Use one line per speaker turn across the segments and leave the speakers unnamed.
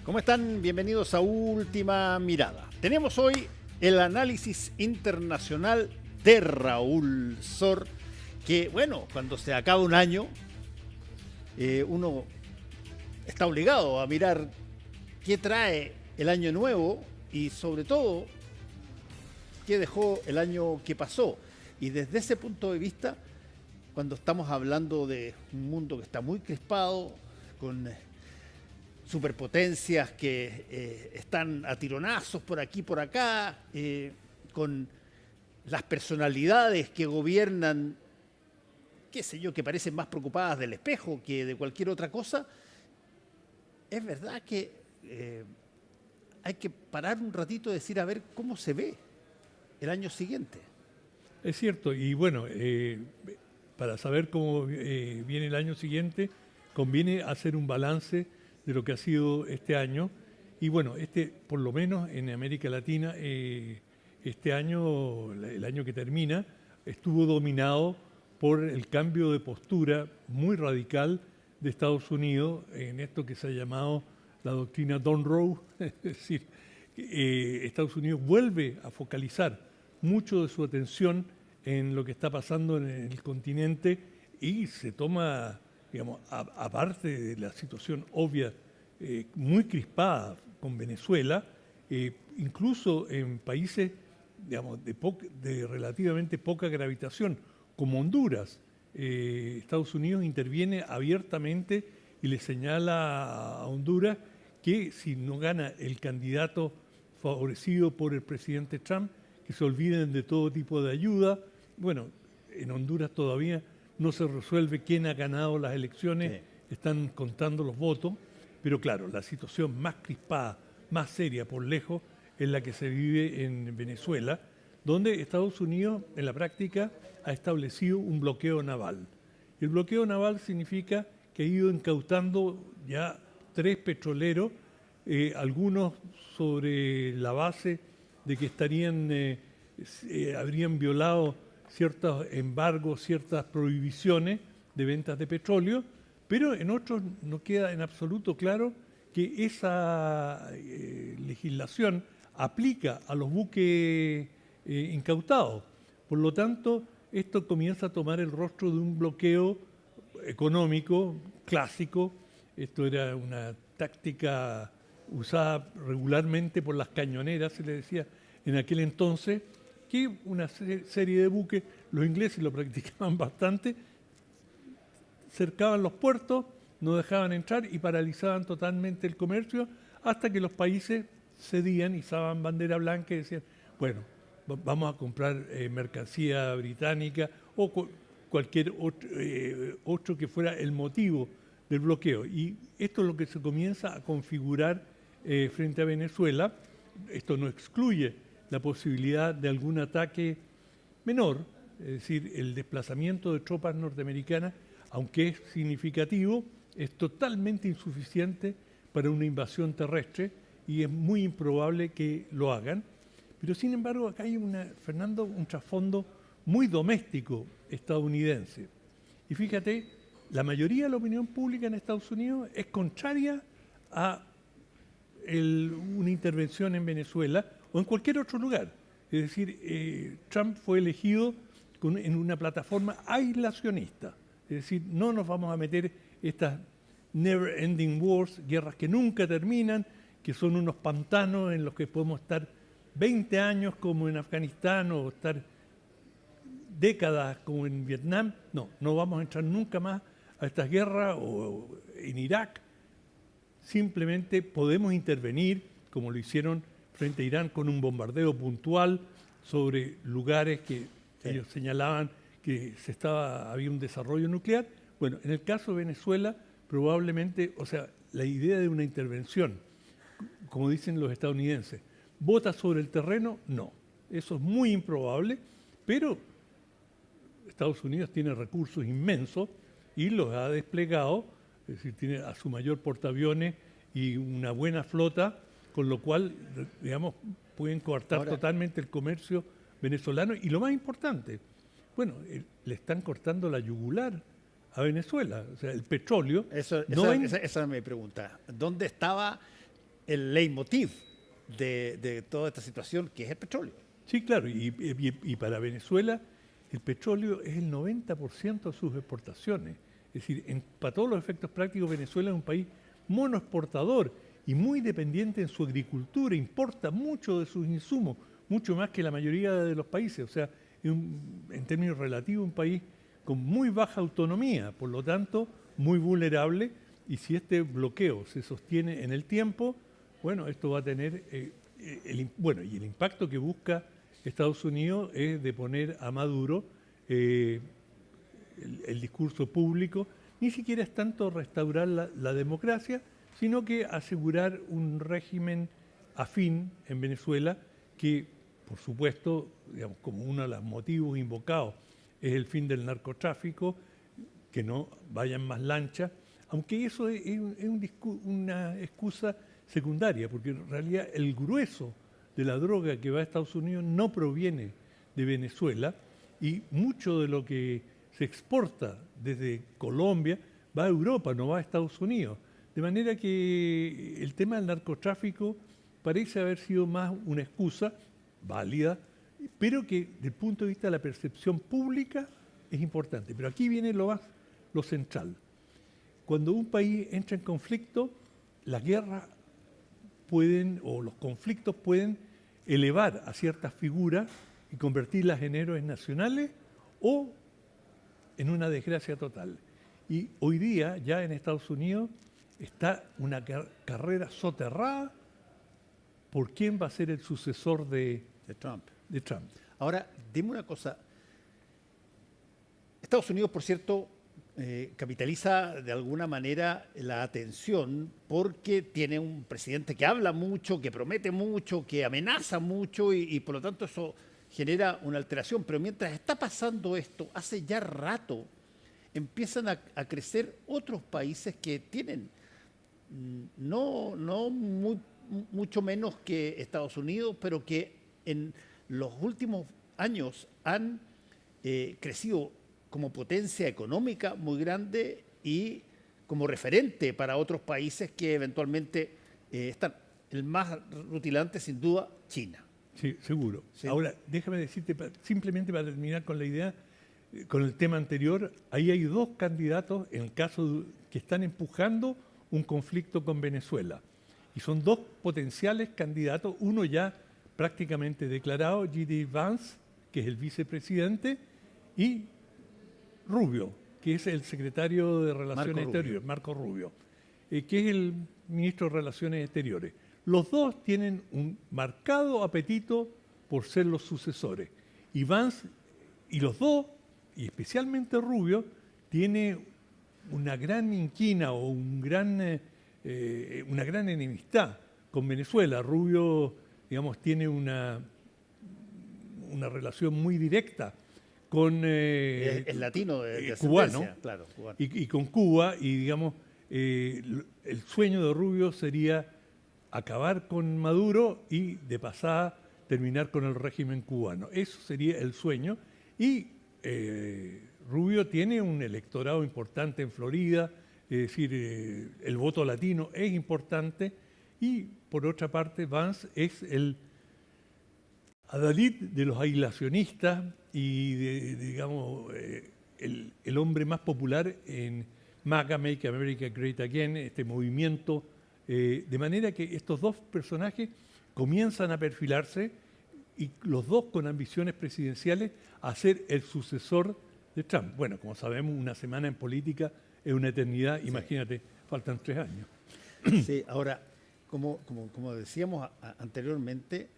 ¿Cómo están? Bienvenidos a Última Mirada. Tenemos hoy el análisis internacional de Raúl Sor, que bueno, cuando se acaba un año, uno está obligado a mirar qué trae el año nuevo y sobre todo qué dejó el año que pasó. Y desde ese punto de vista, cuando estamos hablando de un mundo que está muy crispado, con superpotencias que están a tironazos por aquí, por acá, con las personalidades que gobiernan, qué sé yo, que parecen más preocupadas del espejo que de cualquier otra cosa, es verdad que hay que parar un ratito y decir a ver cómo se ve el año siguiente.
Es cierto, y bueno, para saber cómo viene el año siguiente, conviene hacer un balance de lo que ha sido este año. Y bueno, por lo menos en América Latina, este año, el año que termina, estuvo dominado por el cambio de postura muy radical de Estados Unidos en esto que se ha llamado la doctrina Monroe. Es decir, Estados Unidos vuelve a focalizar mucho de su atención en lo que está pasando en el continente y se toma, digamos, aparte de la situación obvia, muy crispada con Venezuela, incluso en países, digamos, de relativamente poca gravitación, como Honduras, Estados Unidos interviene abiertamente y le señala a Honduras que si no gana el candidato favorecido por el presidente Trump, que se olviden de todo tipo de ayuda. Bueno, en Honduras todavía no se resuelve quién ha ganado las elecciones, sí. Están contando los votos, pero claro, la situación más crispada, más seria por lejos, es la que se vive en Venezuela, donde Estados Unidos en la práctica ha establecido un bloqueo naval. El bloqueo naval significa que ha ido incautando ya 3 petroleros, algunos sobre la base de que habrían violado ciertos embargos, ciertas prohibiciones de ventas de petróleo, pero en otros no queda en absoluto claro que esa legislación aplica a los buques incautados. Por lo tanto, esto comienza a tomar el rostro de un bloqueo económico clásico. Esto era una táctica usada regularmente por las cañoneras, se le decía en aquel entonces, que una serie de buques, los ingleses lo practicaban bastante, cercaban los puertos, no dejaban entrar y paralizaban totalmente el comercio hasta que los países cedían, izaban bandera blanca y decían, bueno, vamos a comprar mercancía británica o cualquier otro que fuera el motivo del bloqueo. Y esto es lo que se comienza a configurar frente a Venezuela. Esto no excluye la posibilidad de algún ataque menor, es decir, el desplazamiento de tropas norteamericanas, aunque es significativo, es totalmente insuficiente para una invasión terrestre y es muy improbable que lo hagan. Pero sin embargo, acá hay, Fernando, un trasfondo muy doméstico estadounidense. Y fíjate, la mayoría de la opinión pública en Estados Unidos es contraria a una intervención en Venezuela o en cualquier otro lugar. Es decir, Trump fue elegido en una plataforma aislacionista. Es decir, no nos vamos a meter estas never-ending wars, guerras que nunca terminan, que son unos pantanos en los que podemos estar 20 años como en Afganistán o estar décadas como en Vietnam. No vamos a entrar nunca más a estas guerras o en Irak. Simplemente podemos intervenir, como lo hicieron frente a Irán, con un bombardeo puntual sobre lugares que ellos señalaban que había un desarrollo nuclear. Bueno, en el caso de Venezuela, probablemente, o sea, la idea de una intervención, como dicen los estadounidenses, ¿vota sobre el terreno? No. Eso es muy improbable, pero Estados Unidos tiene recursos inmensos y los ha desplegado, es decir, tiene a su mayor portaaviones y una buena flota, con lo cual, digamos, pueden coartar totalmente el comercio venezolano. Y lo más importante, bueno, le están cortando la yugular a Venezuela, o sea, el petróleo.
Esa es mi pregunta. ¿Dónde estaba el leitmotiv de toda esta situación, que es el petróleo.
Sí, claro, y para Venezuela el petróleo es el 90% de sus exportaciones. Es decir, para todos los efectos prácticos, Venezuela es un país monoexportador y muy dependiente en su agricultura, importa mucho de sus insumos, mucho más que la mayoría de los países. O sea, es en términos relativos un país con muy baja autonomía, por lo tanto, muy vulnerable, y si este bloqueo se sostiene en el tiempo, bueno, esto va a tener, y el impacto que busca Estados Unidos es de poner a Maduro el discurso público, ni siquiera es tanto restaurar la democracia, sino que asegurar un régimen afín en Venezuela que, por supuesto, digamos, como uno de los motivos invocados es el fin del narcotráfico, que no vayan más lanchas, aunque eso es una excusa secundaria, porque en realidad el grueso de la droga que va a Estados Unidos no proviene de Venezuela y mucho de lo que se exporta desde Colombia va a Europa, no va a Estados Unidos. De manera que el tema del narcotráfico parece haber sido más una excusa válida, pero que desde el punto de vista de la percepción pública es importante. Pero aquí viene lo central. Cuando un país entra en conflicto, las guerras pueden, o los conflictos pueden elevar a ciertas figuras y convertirlas en héroes nacionales o en una desgracia total. Y hoy día, ya en Estados Unidos, está una carrera soterrada por quién va a ser el sucesor de
Trump.
Trump.
Ahora, dime una cosa. Estados Unidos, por cierto, capitaliza de alguna manera la atención porque tiene un presidente que habla mucho, que promete mucho, que amenaza mucho y por lo tanto eso genera una alteración. Pero mientras está pasando esto, hace ya rato empiezan a crecer otros países que tienen mucho menos que Estados Unidos, pero que en los últimos años han crecido como potencia económica muy grande y como referente para otros países que eventualmente están. El más rutilante, sin duda, China.
Sí, seguro.
Sí.
Ahora, déjame decirte, simplemente para terminar con la idea, con el tema anterior, ahí hay dos candidatos, en el caso que están empujando un conflicto con Venezuela. Y son dos potenciales candidatos, uno ya prácticamente declarado, J.D. Vance, que es el vicepresidente, y Rubio, que es el secretario de Relaciones Exteriores, Marco Rubio, que es el ministro de Relaciones Exteriores. Los dos tienen un marcado apetito por ser los sucesores. Y Vance, y los dos, y especialmente Rubio, tiene una gran inquina o una gran enemistad con Venezuela. Rubio, digamos, tiene una relación muy directa con
es latino de
cubano,
claro, cubano.
Y con Cuba, y digamos, el sueño de Rubio sería acabar con Maduro y de pasada terminar con el régimen cubano. Eso sería el sueño. Y Rubio tiene un electorado importante en Florida, es decir, el voto latino es importante, y por otra parte Vance es el adalid de los aislacionistas y digamos, el hombre más popular en MAGA, Make America Great Again, este movimiento, de manera que estos dos personajes comienzan a perfilarse y los dos con ambiciones presidenciales a ser el sucesor de Trump. Bueno, como sabemos, una semana en política es una eternidad, imagínate, faltan 3 años.
Sí, ahora, como decíamos anteriormente,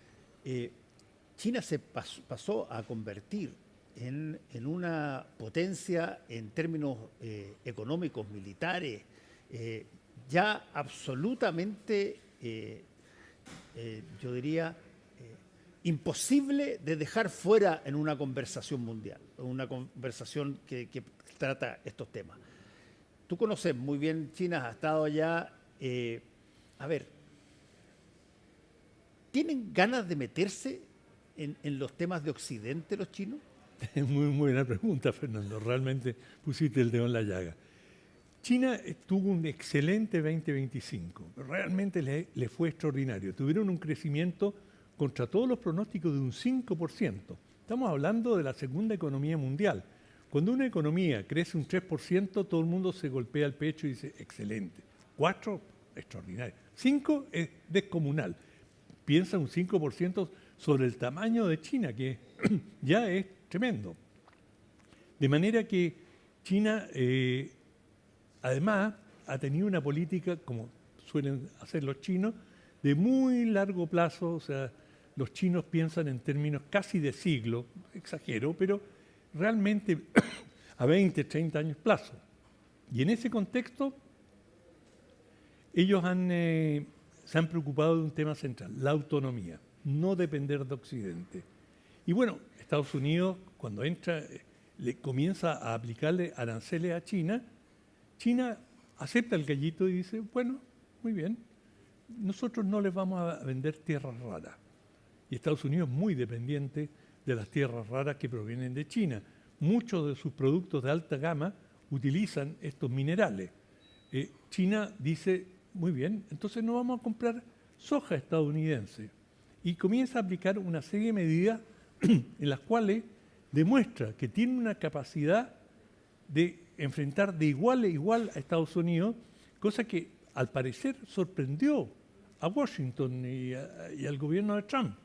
China se pasó a convertir en una potencia en términos económicos, militares, ya absolutamente, yo diría, imposible de dejar fuera en una conversación mundial, una conversación que trata estos temas. Tú conoces muy bien China, has estado allá. A ver, ¿tienen ganas de meterse en los temas de Occidente los chinos?
Muy buena pregunta, Fernando. Realmente pusiste el dedo en la llaga. China tuvo un excelente 2025, realmente le fue extraordinario. Tuvieron un crecimiento contra todos los pronósticos de un 5%. Estamos hablando de la segunda economía mundial. Cuando una economía crece un 3%, todo el mundo se golpea el pecho y dice, excelente. 4, extraordinario. 5 es descomunal. Piensa un 5% sobre el tamaño de China, que ya es tremendo. De manera que China, además, ha tenido una política, como suelen hacer los chinos, de muy largo plazo. O sea, los chinos piensan en términos casi de siglo, exagero, pero realmente a 20, 30 años plazo. Y en ese contexto, ellos se han preocupado de un tema central, la autonomía, no depender de Occidente. Y bueno, Estados Unidos, cuando entra, le comienza a aplicarle aranceles a China, China acepta el gallito y dice, bueno, muy bien, nosotros no les vamos a vender tierras raras. Y Estados Unidos es muy dependiente de las tierras raras que provienen de China. Muchos de sus productos de alta gama utilizan estos minerales. China dice, muy bien, entonces no vamos a comprar soja estadounidense. Y comienza a aplicar una serie de medidas en las cuales demuestra que tiene una capacidad de enfrentar de igual a igual a Estados Unidos, cosa que al parecer sorprendió a Washington y al gobierno de Trump.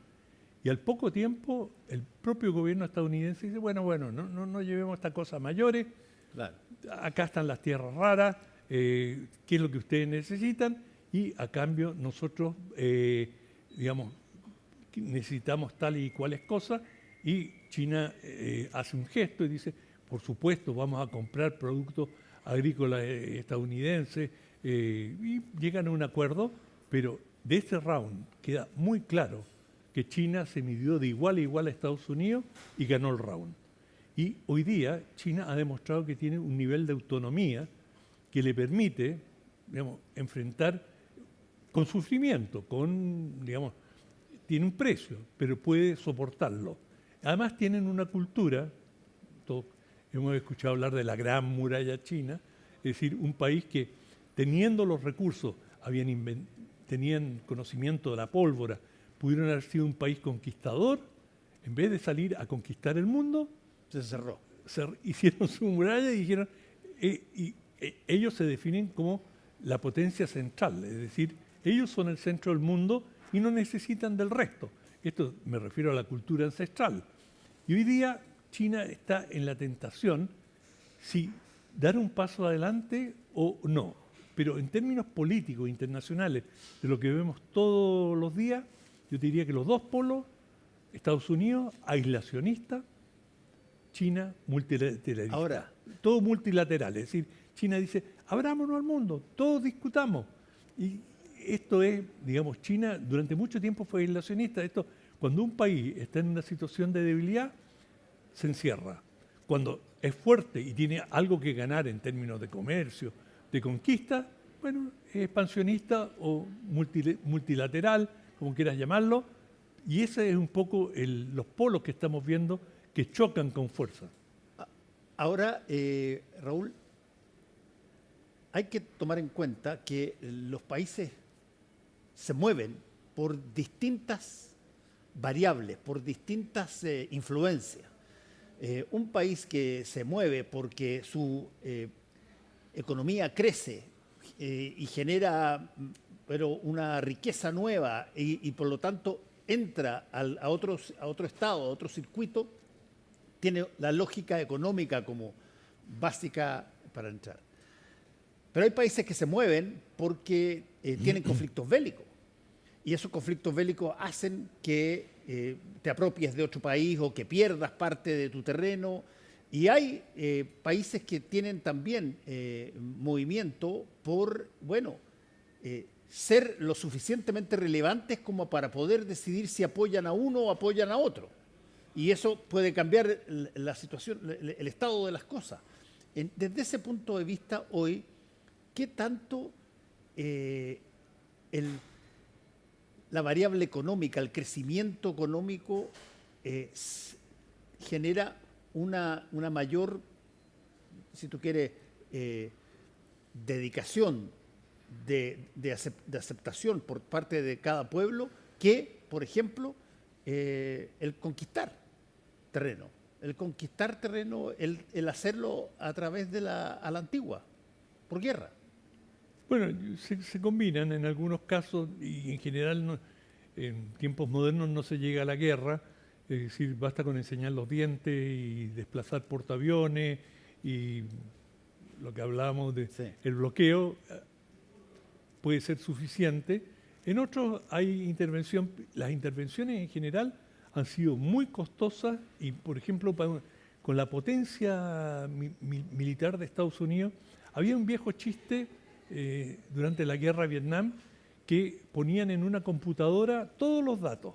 Y al poco tiempo, el propio gobierno estadounidense dice, bueno, no llevemos esta cosa a mayores, claro. Acá están las tierras raras, qué es lo que ustedes necesitan, y a cambio nosotros, necesitamos tales y cuales cosas, y China hace un gesto y dice, por supuesto, vamos a comprar productos agrícolas estadounidenses, y llegan a un acuerdo, pero de este round queda muy claro que China se midió de igual a igual a Estados Unidos y ganó el round. Y hoy día China ha demostrado que tiene un nivel de autonomía que le permite, enfrentar con sufrimiento, tiene un precio, pero puede soportarlo. Además tienen una cultura, todos hemos escuchado hablar de la gran muralla china, es decir, un país que teniendo los recursos, tenían conocimiento de la pólvora, pudieron haber sido un país conquistador, en vez de salir a conquistar el mundo,
se cerró.
Hicieron su muralla y dijeron, ellos se definen como la potencia central, es decir, ellos son el centro del mundo y no necesitan del resto. Esto me refiero a la cultura ancestral. Y hoy día China está en la tentación si dar un paso adelante o no. Pero en términos políticos internacionales, de lo que vemos todos los días, yo te diría que los dos polos, Estados Unidos, aislacionista, China, multilateralista.
Ahora,
todo multilateral, es decir, China dice, abrámonos al mundo, todos discutamos. Y esto es, China durante mucho tiempo fue aislacionista. Cuando un país está en una situación de debilidad, se encierra. Cuando es fuerte y tiene algo que ganar en términos de comercio, de conquista, bueno, es expansionista o multilateral, como quieras llamarlo, y ese es un poco los polos que estamos viendo que chocan con fuerza.
Ahora, Raúl, hay que tomar en cuenta que los países se mueven por distintas variables, por distintas influencias. Un país que se mueve porque su economía crece y genera una riqueza nueva y por lo tanto entra a otro estado, a otro circuito, tiene la lógica económica como básica para entrar. Pero hay países que se mueven porque tienen conflictos bélicos. Y esos conflictos bélicos hacen que te apropies de otro país o que pierdas parte de tu terreno. Y hay países que tienen también movimiento por, ser lo suficientemente relevantes como para poder decidir si apoyan a uno o apoyan a otro. Y eso puede cambiar la situación, el estado de las cosas. Desde ese punto de vista, hoy, ¿qué tanto la variable económica, el crecimiento económico genera una mayor, si tú quieres, dedicación, de aceptación por parte de cada pueblo que, por ejemplo, el conquistar terreno. El conquistar terreno, el hacerlo a través de a la antigua, por guerra.
Bueno, se combinan en algunos casos y en general en tiempos modernos no se llega a la guerra, es decir, basta con enseñar los dientes y desplazar portaaviones y lo que hablábamos de
Sí.
el bloqueo puede ser suficiente. En otros hay intervención, las intervenciones en general han sido muy costosas y, por ejemplo, con la potencia militar de Estados Unidos, había un viejo chiste durante la guerra de Vietnam que ponían en una computadora todos los datos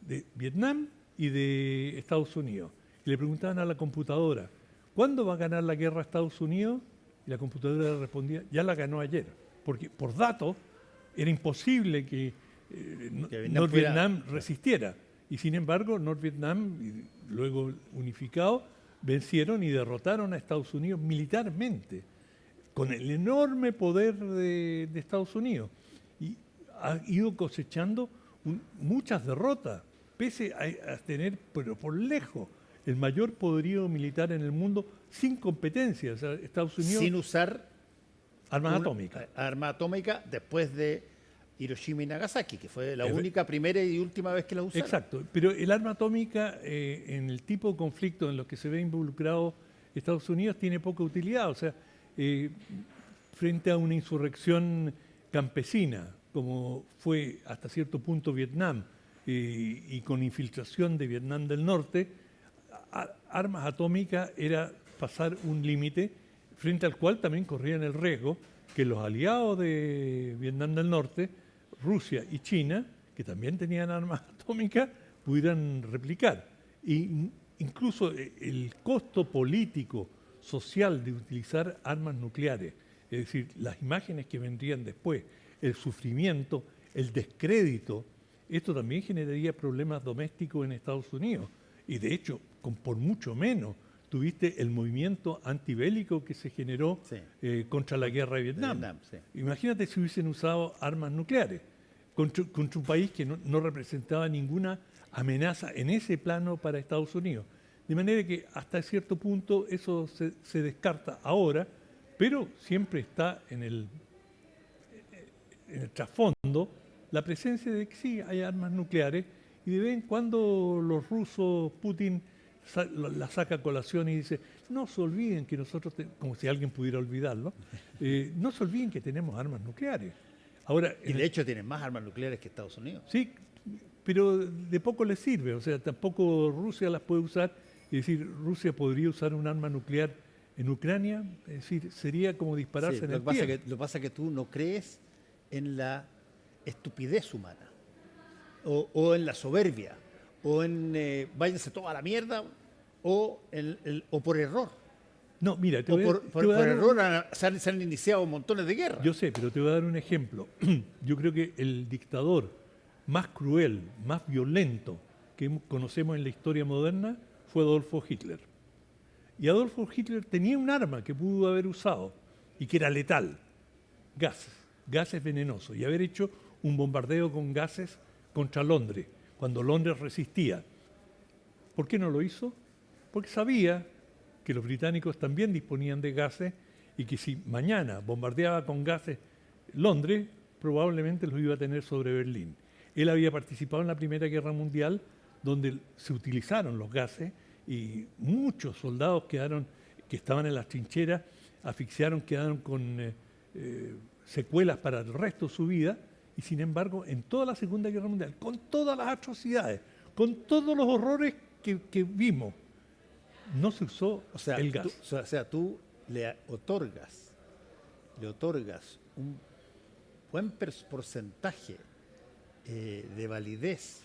de Vietnam y de Estados Unidos. Y le preguntaban a la computadora, ¿cuándo va a ganar la guerra Estados Unidos? Y la computadora le respondía, ya la ganó ayer. Porque por datos era imposible que Norvietnam resistiera. Y sin embargo, Norvietnam, y luego unificado, vencieron y derrotaron a Estados Unidos militarmente, con el enorme poder de Estados Unidos. Y ha ido cosechando muchas derrotas, pese a tener, pero por lejos, el mayor poderío militar en el mundo sin competencia. O sea, Estados Unidos...
Sin usar
armas atómicas.
Arma atómica después de Hiroshima y Nagasaki, que fue la única, primera y última vez que la usaron.
Exacto, pero el arma atómica en el tipo de conflicto en los que se ve involucrado Estados Unidos tiene poca utilidad. O sea, frente a una insurrección campesina, como fue hasta cierto punto Vietnam, y con infiltración de Vietnam del Norte, armas atómicas era pasar un límite frente al cual también corrían el riesgo que los aliados de Vietnam del Norte, Rusia y China, que también tenían armas atómicas, pudieran replicar. Y incluso el costo político, social de utilizar armas nucleares, es decir, las imágenes que vendrían después, el sufrimiento, el descrédito, esto también generaría problemas domésticos en Estados Unidos. Y de hecho, por mucho menos, tuviste el movimiento antibélico que se generó contra la guerra de Vietnam.
Sí.
Imagínate si hubiesen usado armas nucleares contra un país que no representaba ninguna amenaza en ese plano para Estados Unidos. De manera que hasta cierto punto eso se descarta ahora, pero siempre está en el trasfondo la presencia de que sí hay armas nucleares y de vez en cuando los rusos, Putin, la saca a colación y dice, no se olviden que nosotros, como si alguien pudiera olvidarlo, no se olviden que tenemos armas nucleares. Ahora,
y de hecho tienen más armas nucleares que Estados Unidos.
Sí, pero de poco les sirve, o sea, tampoco Rusia las puede usar, es decir, Rusia podría usar un arma nuclear en Ucrania, es decir, sería como dispararse en el pie.
Lo que pasa es que tú no crees en la estupidez humana, o en la soberbia, o en váyanse toda la mierda, o por error.
No, mira,
por error se han iniciado montones de guerras.
Yo sé, pero te voy a dar un ejemplo. Yo creo que el dictador más cruel, más violento que conocemos en la historia moderna fue Adolfo Hitler. Y Adolfo Hitler tenía un arma que pudo haber usado y que era letal, gases venenosos, y haber hecho un bombardeo con gases contra Londres, cuando Londres resistía. ¿Por qué no lo hizo? Porque sabía que los británicos también disponían de gases y que si mañana bombardeaba con gases Londres, probablemente los iba a tener sobre Berlín. Él había participado en la Primera Guerra Mundial, donde se utilizaron los gases y muchos soldados que estaban en las trincheras, quedaron con secuelas para el resto de su vida, y sin embargo, en toda la Segunda Guerra Mundial, con todas las atrocidades, con todos los horrores que vimos, no se usó el gas.
Tú le otorgas un buen porcentaje de validez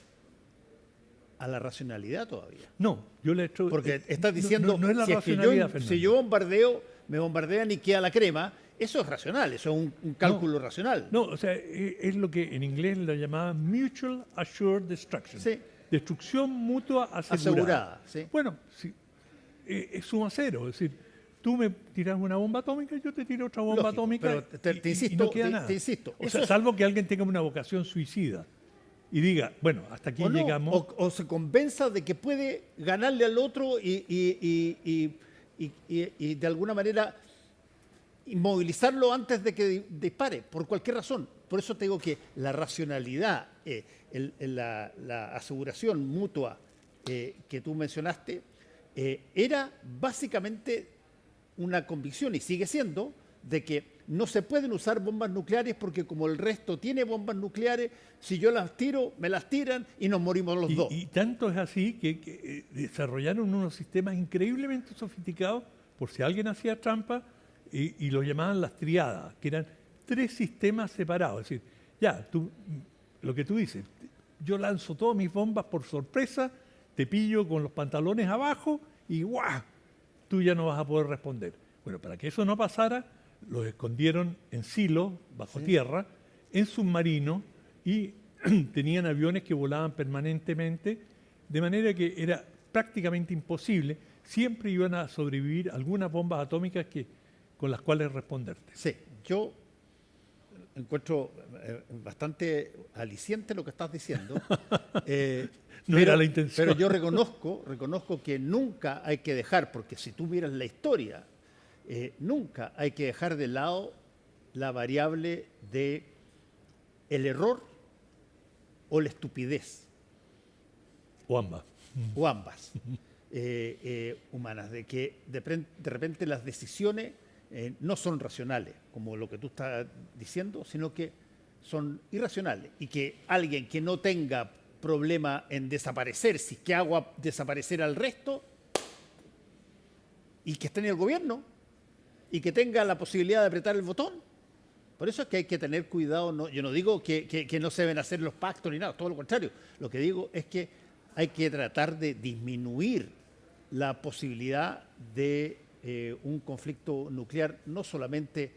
a la racionalidad todavía.
No, yo le he hecho...
Porque estás diciendo,
no es la
si,
racionalidad,
si yo bombardeo, me bombardean y queda la crema, eso es racional, eso es un cálculo racional.
No, o sea, es lo que en inglés lo llamaban Mutual Assured Destruction.
Sí.
Destrucción mutua asegurada.
Sí.
Bueno, sí, es suma cero, es decir, tú me tiras una bomba atómica y yo te tiro otra bomba
Lógico,
atómica
pero te
y
insisto,
no queda nada.
te insisto.
O
Eso
sea,
es-
salvo que alguien tenga una vocación suicida y diga, bueno, hasta aquí
o no,
llegamos.
o se convenza de que puede ganarle al otro y de alguna manera inmovilizarlo antes de que dispare, por cualquier razón. Por eso te digo que la racionalidad, la aseguración mutua que tú mencionaste, era básicamente una convicción, y sigue siendo, de que no se pueden usar bombas nucleares porque como el resto tiene bombas nucleares, si yo las tiro, me las tiran y nos morimos los dos.
Y tanto es así que desarrollaron unos sistemas increíblemente sofisticados, por si alguien hacía trampa, y lo llamaban las triadas, que eran 3 sistemas separados. Es decir, ya, lo que tú dices, yo lanzo todas mis bombas por sorpresa, te pillo con los pantalones abajo y ¡guau! Tú ya no vas a poder responder. Bueno, para que eso no pasara, los escondieron en silos, bajo tierra, en submarinos, y tenían aviones que volaban permanentemente, de manera que era prácticamente imposible. Siempre iban a sobrevivir algunas bombas atómicas con las cuales responderte.
Sí, yo encuentro bastante aliciente lo que estás diciendo.
No era la intención.
Pero yo reconozco que nunca hay que dejar, porque si tú miras la historia, nunca hay que dejar de lado la variable de el error o la estupidez,
O ambas.
o ambas, humanas, de que de repente las decisiones no son racionales, como lo que tú estás diciendo, sino que son irracionales, y que alguien que no tenga problema en desaparecer, si es que hago desaparecer al resto, y que esté en el gobierno, y que tenga la posibilidad de apretar el botón. Por eso es que hay que tener cuidado. No, yo no digo que no se deben hacer los pactos ni nada, todo lo contrario. Lo que digo es que hay que tratar de disminuir la posibilidad de un conflicto nuclear, no solamente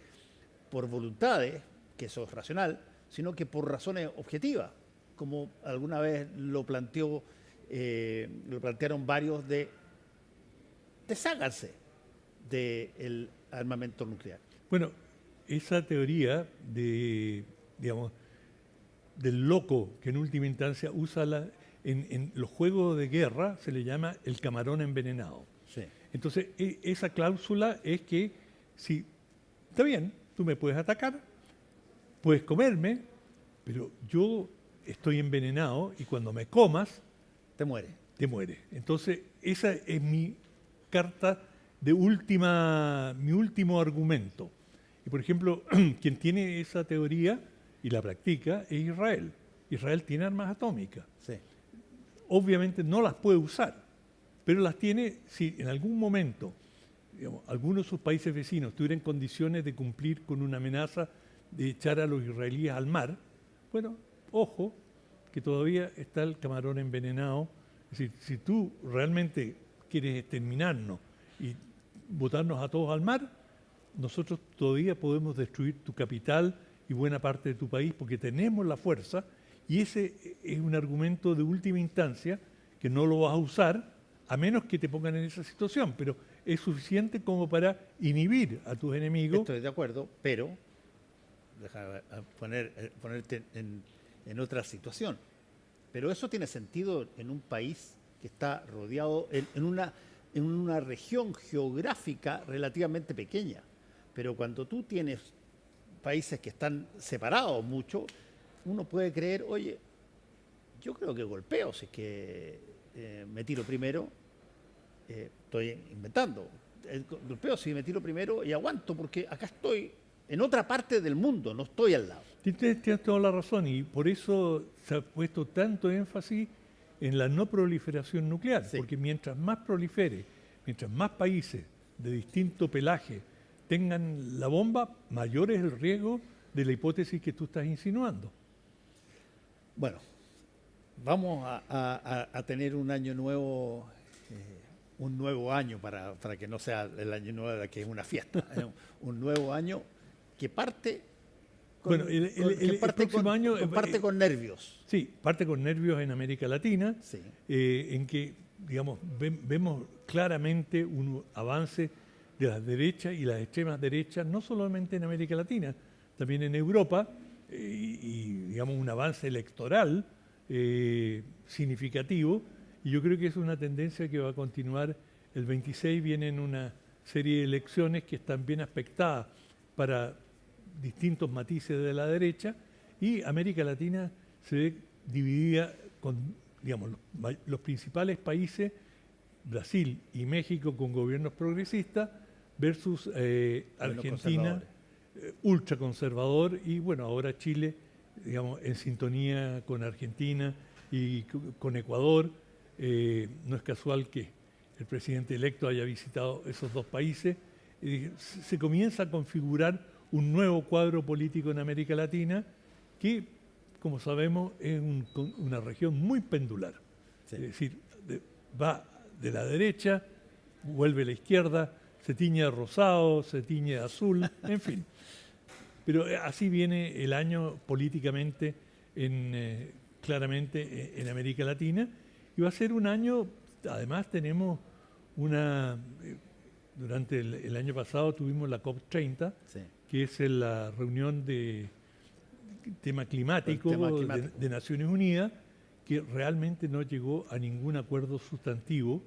por voluntades, que eso es racional, sino que por razones objetivas, como alguna vez lo plantearon varios, desháganse del armamento nuclear.
Bueno, esa teoría digamos, del loco que en última instancia usa en los juegos de guerra se le llama el camarón envenenado.
Sí.
Entonces, esa cláusula es que si está bien, tú me puedes atacar, puedes comerme, pero yo estoy envenenado y cuando me comas,
Te muere.
te mueres. Entonces, esa es mi carta de mi último argumento. Y por ejemplo, quien tiene esa teoría y la practica es Israel. Israel tiene armas atómicas.
Sí.
Obviamente no las puede usar, pero las tiene si en algún momento, digamos, algunos de sus países vecinos tuvieran condiciones de cumplir con una amenaza de echar a los israelíes al mar. Bueno, ojo, que todavía está el camarón envenenado. Es decir, si tú realmente quieres exterminarnos y botarnos a todos al mar, nosotros todavía podemos destruir tu capital y buena parte de tu país porque tenemos la fuerza, y ese es un argumento de última instancia que no lo vas a usar a menos que te pongan en esa situación, pero es suficiente como para inhibir a tus enemigos.
Estoy de acuerdo, pero deja ponerte en otra situación. Pero eso tiene sentido en un país que está rodeado en una región geográfica relativamente pequeña. Pero cuando tú tienes países que están separados mucho, uno puede creer, oye, yo creo que golpeo, si es que me tiro primero, estoy inventando, golpeo si me tiro primero y aguanto, porque acá estoy en otra parte del mundo, no estoy al lado.
Tienes toda la razón, y por eso se ha puesto tanto énfasis en la no proliferación nuclear,
Sí.
porque mientras más prolifere, mientras más países de distinto pelaje tengan la bomba, mayor es el riesgo de la hipótesis que tú estás insinuando.
Bueno, vamos a tener un año nuevo, un nuevo año para que no sea el año nuevo que es una fiesta, un nuevo año que parte con,
Bueno, el próximo año
parte con nervios.
Sí, parte con nervios en América Latina,
Sí.
en que, digamos, vemos claramente un avance de las derechas y las extremas derechas, no solamente en América Latina, también en Europa, digamos un avance electoral significativo, y yo creo que es una tendencia que va a continuar. El 26 vienen una serie de elecciones que están bien aspectadas para distintos matices de la derecha, y América Latina se ve dividida con, digamos, los principales países, Brasil y México con gobiernos progresistas, versus Argentina, ultraconservador, y bueno, ahora Chile, digamos, en sintonía con Argentina y con Ecuador. No es casual que el presidente electo haya visitado esos dos países. Se comienza a configurar un nuevo cuadro político en América Latina que, como sabemos, es una región muy pendular. Sí. Es decir, va de la derecha, vuelve a la izquierda, se tiñe de rosado, se tiñe de azul, en fin. Pero así viene el año políticamente, claramente en América Latina, y va a ser un año, además tenemos durante el año pasado tuvimos la COP30, sí, que es la reunión de tema climático, de Naciones Unidas, que realmente no llegó a ningún acuerdo sustantivo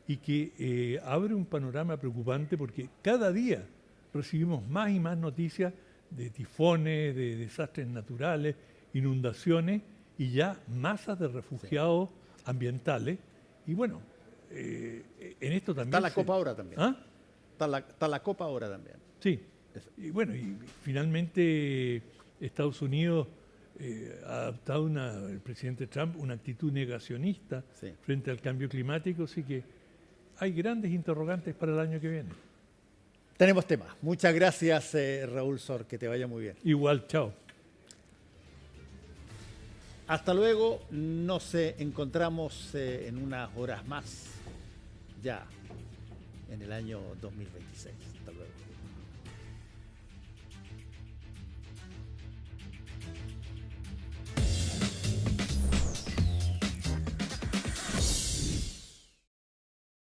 y que abre un panorama preocupante, porque cada día recibimos más y más noticias de tifones, de desastres naturales, inundaciones y ya masas de refugiados ambientales. Y bueno, en esto también...
Está la Copa ahora también.
¿Ah?
Está la Copa ahora también.
Sí. Y bueno, y finalmente Estados Unidos ha adoptado, el presidente Trump, una actitud negacionista, sí, frente al cambio climático, así que hay grandes interrogantes para el año que viene.
Tenemos temas. Muchas gracias, Raúl Sor, que te vaya muy bien.
Igual, chao.
Hasta luego, nos encontramos en unas horas más, ya en el año 2026. Hasta luego.